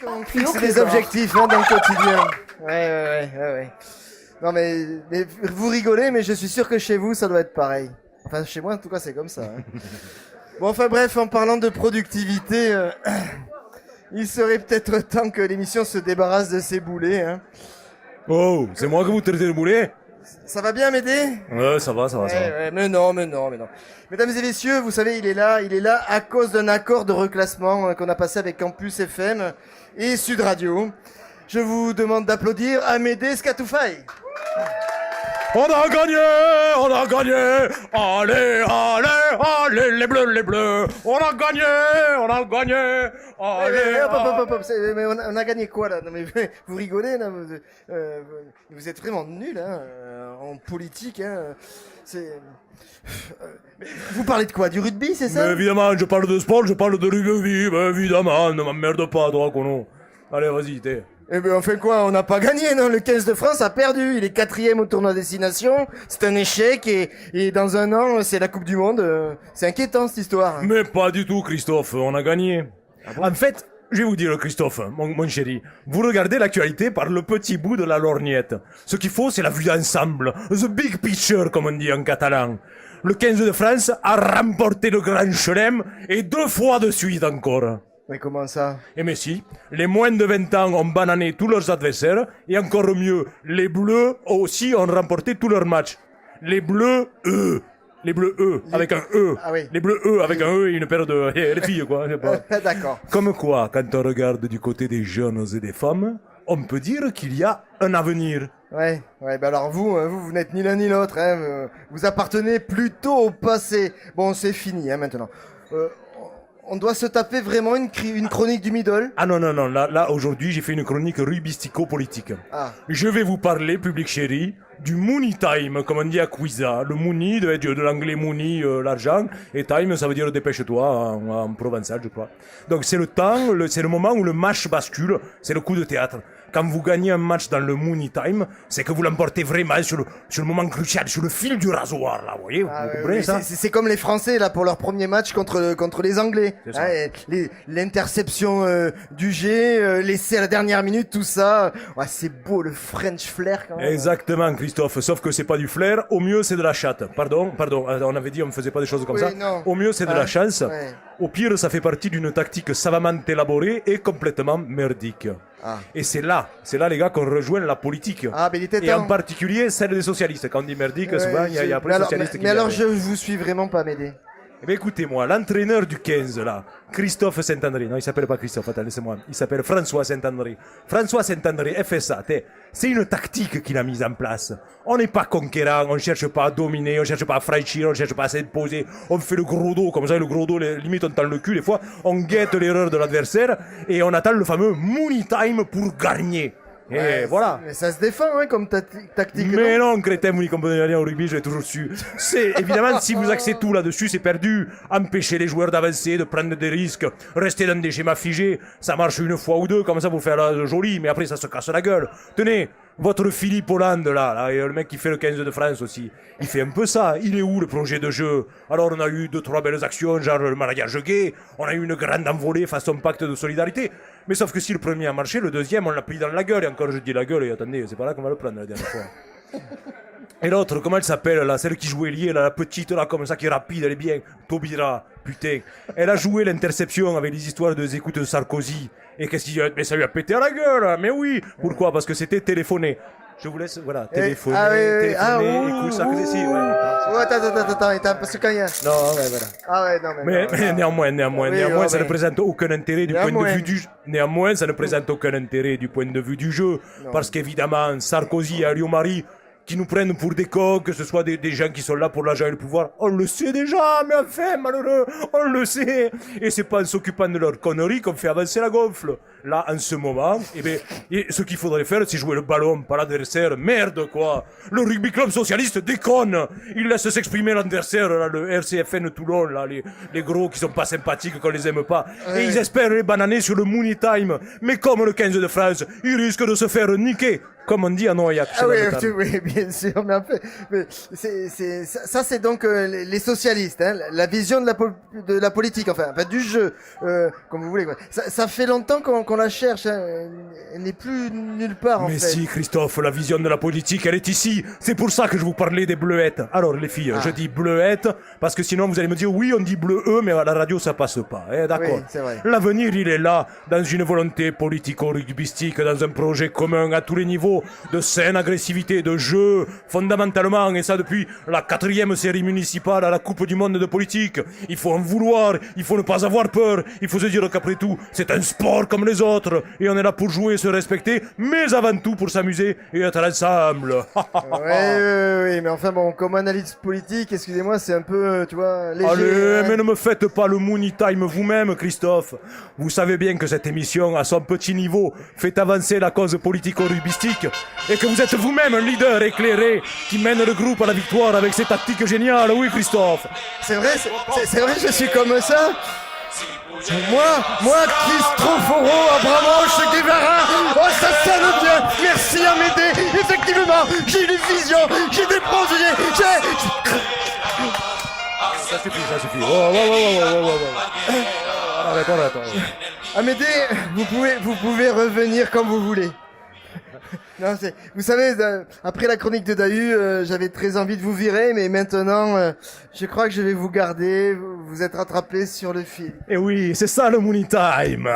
On fixe des objectifs dans le quotidien. Ouais. Non mais vous rigolez, mais je suis sûr que chez vous ça doit être pareil. Enfin chez moi en tout cas c'est comme ça. Bon enfin bref, en parlant de productivité, il serait peut-être temps que l'émission se débarrasse de ses boulets. Oh, c'est moi que vous traitez de boulet? Ça va bien m'aider? Ouais, ça va. Ouais, mais non. Mesdames et messieurs, vous savez, il est là à cause d'un accord de reclassement qu'on a passé avec Campus FM et Sud Radio. Je vous demande d'applaudir Amédée Scatoufaï. On a gagné. Allez, les bleus. On a gagné. Allez. Hop. Mais on a gagné quoi là? Non, mais vous rigolez là, vous êtes vraiment nuls en politique. Vous parlez de quoi? Du rugby, c'est ça? Mais évidemment, je parle de sport, je parle de rugby, mais évidemment, ne m'emmerde pas, toi, Kono. Allez, vas-y, t'es. Eh ben on fait quoi? On n'a pas gagné, non? Le 15 de France a perdu. Il est 4e au tournoi destination. C'est un échec et dans un an, c'est la Coupe du Monde. C'est inquiétant cette histoire. Mais pas du tout, Christophe, on a gagné. En fait, je vais vous dire, Christophe, mon chéri, vous regardez l'actualité par le petit bout de la lorgnette. Ce qu'il faut, c'est la vue d'ensemble. The big picture, comme on dit en catalan. Le 15 de France a remporté le Grand Chelem et 2 fois de suite encore. Mais comment ça? Et mais si, les moins de 20 ans ont banané tous leurs adversaires, et encore mieux, les Bleus aussi ont remporté tous leurs matchs. Les Bleus, avec un E. Ah oui. Les Bleus, avec un E et une paire de... les filles, quoi. Je sais pas. D'accord. Comme quoi, quand on regarde du côté des jeunes et des femmes, on peut dire qu'il y a un avenir. Ouais, bah alors vous n'êtes ni l'un ni l'autre, vous appartenez plutôt au passé. Bon, c'est fini, maintenant. On doit se taper vraiment une chronique du middle. Ah non, là aujourd'hui j'ai fait une chronique rubistico-politique. Ah. Je vais vous parler, public chéri, du money time, comme on dit à Cuisa. Le money, de l'anglais money, l'argent, et time ça veut dire dépêche-toi en provençal je crois. Donc c'est le temps, c'est le moment où le match bascule, c'est le coup de théâtre. Quand vous gagnez un match dans le money time, c'est que vous l'emportez vraiment sur le moment crucial, sur le fil du rasoir, là, vous voyez, vous comprenez ça? C'est comme les Français, là, pour leur premier match contre les Anglais. L'interception du G, l'essai à la dernière minute, tout ça. Ouais, c'est beau, le French flair, quand même. Exactement, Christophe, sauf que c'est pas du flair, au mieux c'est de la chatte. Pardon, on avait dit on faisait pas des choses comme ça. Non. Au mieux c'est de la chance. Ouais. Au pire, ça fait partie d'une tactique savamment élaborée et complètement merdique. Ah. Et c'est là, les gars, qu'on rejoint la politique. Ah, mais il était temps. Et en particulier celle des socialistes. Quand on dit merdique, souvent, il y a après les socialistes qui Mais alors, viennent. je vous suis vraiment pas m'aider. Eh bien, écoutez-moi, l'entraîneur du 15, là, Christophe Saint-André, non, il s'appelle pas Christophe, attends, laissez-moi, il s'appelle François Saint-André. François Saint-André, FSA, c'est une tactique qu'il a mise en place. On n'est pas conquérant, on cherche pas à dominer, on cherche pas à franchir, on cherche pas à s'imposer, on fait le gros dos, comme ça, le gros dos, limite on tend le cul, des fois, on guette l'erreur de l'adversaire, et on attend le fameux money time pour gagner. Et voilà. Mais ça se défend, comme tactique. Mais non, crétin, vous n'y comprenez rien au rugby, je l'ai toujours su. C'est, évidemment, si vous axez tout là-dessus, c'est perdu. Empêcher les joueurs d'avancer, de prendre des risques, rester dans des schémas figés, ça marche une fois ou deux, comme ça vous faites la jolie, mais après ça se casse la gueule. Tenez, votre Philippe Hollande, là, et le mec qui fait le 15 de France aussi, il fait un peu ça. Il est où le projet de jeu? Alors on a eu 2-3 belles actions, genre le mariage gay, on a eu une grande envolée façon pacte de solidarité. Mais sauf que si le premier a marché, le deuxième on l'a pris dans la gueule, et encore je dis la gueule, et attendez, c'est pas là qu'on va le prendre la dernière fois. Et l'autre, comment elle s'appelle là, celle qui jouait liée, là, la petite là, comme ça, qui est rapide, elle est bien, Taubira, putain. Elle a joué l'interception avec les histoires de écoutes de Sarkozy. Et qu'est-ce qu'il y a? Mais ça lui a pété à la gueule, mais oui. Pourquoi? Parce que c'était téléphoné. Je vous laisse, voilà, téléphoner, écoute Sarkozy, Attends, parce que quand il y a... Non, ouais, voilà. Ah ouais, non, Mais néanmoins, ça ne présente aucun intérêt du point de vue du jeu. Néanmoins, ça ne présente aucun intérêt du point de vue du jeu. Parce qu'évidemment, Sarkozy et Alliot-Marie, qui nous prennent pour des cons, que ce soit des gens qui sont là pour l'argent et le pouvoir. On le sait déjà, mais enfin, malheureux, on le sait. Et c'est pas en s'occupant de leurs conneries qu'on fait avancer la gonfle. Là, en ce moment, ce qu'il faudrait faire, c'est jouer le ballon, pas l'adversaire. Merde, quoi. Le rugby club socialiste déconne. Il laisse s'exprimer l'adversaire, là, le RCFN Toulon, là, les gros qui sont pas sympathiques, qu'on les aime pas. Ouais. Et ils espèrent les bananer sur le money time. Mais comme le 15 de France, ils risquent de se faire niquer. Comme on dit à Noaillat. Ah oui, oui, bien sûr, mais en fait, ça c'est donc les socialistes, hein, la vision de la politique, enfin du jeu, comme vous voulez. Quoi. Ça fait longtemps qu'on la cherche, hein, elle n'est plus nulle part en fait. Mais si, Christophe, la vision de la politique, elle est ici. C'est pour ça que je vous parlais des bleuettes. Alors les filles, je dis bleuettes, parce que sinon vous allez me dire, oui, on dit bleu-eux, mais à la radio ça passe pas. D'accord. Oui, c'est vrai. L'avenir, il est là, dans une volonté politico-rugbystique, dans un projet commun à tous les niveaux, de saine agressivité, de jeu, fondamentalement, et ça depuis la 4e série municipale à la Coupe du Monde de politique. Il faut en vouloir, il faut ne pas avoir peur, il faut se dire qu'après tout, c'est un sport comme les autres, et on est là pour jouer, se respecter, mais avant tout pour s'amuser et être ensemble. Oui, mais enfin bon, comme analyse politique, excusez-moi, c'est un peu, tu vois, léger. Allez, hein. mais ne me faites pas le Mooney Time vous-même, Christophe. Vous savez bien que cette émission, à son petit niveau, fait avancer la cause politico-rubistique et que vous êtes vous-même un leader éclairé qui mène le groupe à la victoire avec ses tactiques géniales, oui, Christophe. C'est vrai, c'est vrai, je suis comme ça. Moi, Cristoforo, Abramoche, Guevara, oh ça sonne bien, merci Amédée, effectivement, j'ai une vision, j'ai des projets, Ça suffit. Oh. Arrête. Amédée, vous pouvez revenir quand vous voulez. Non, vous savez, après la chronique de Dahu, j'avais très envie de vous virer, mais maintenant, je crois que je vais vous garder, vous êtes rattrapé sur le fil. Et oui, c'est ça le Mooney Time.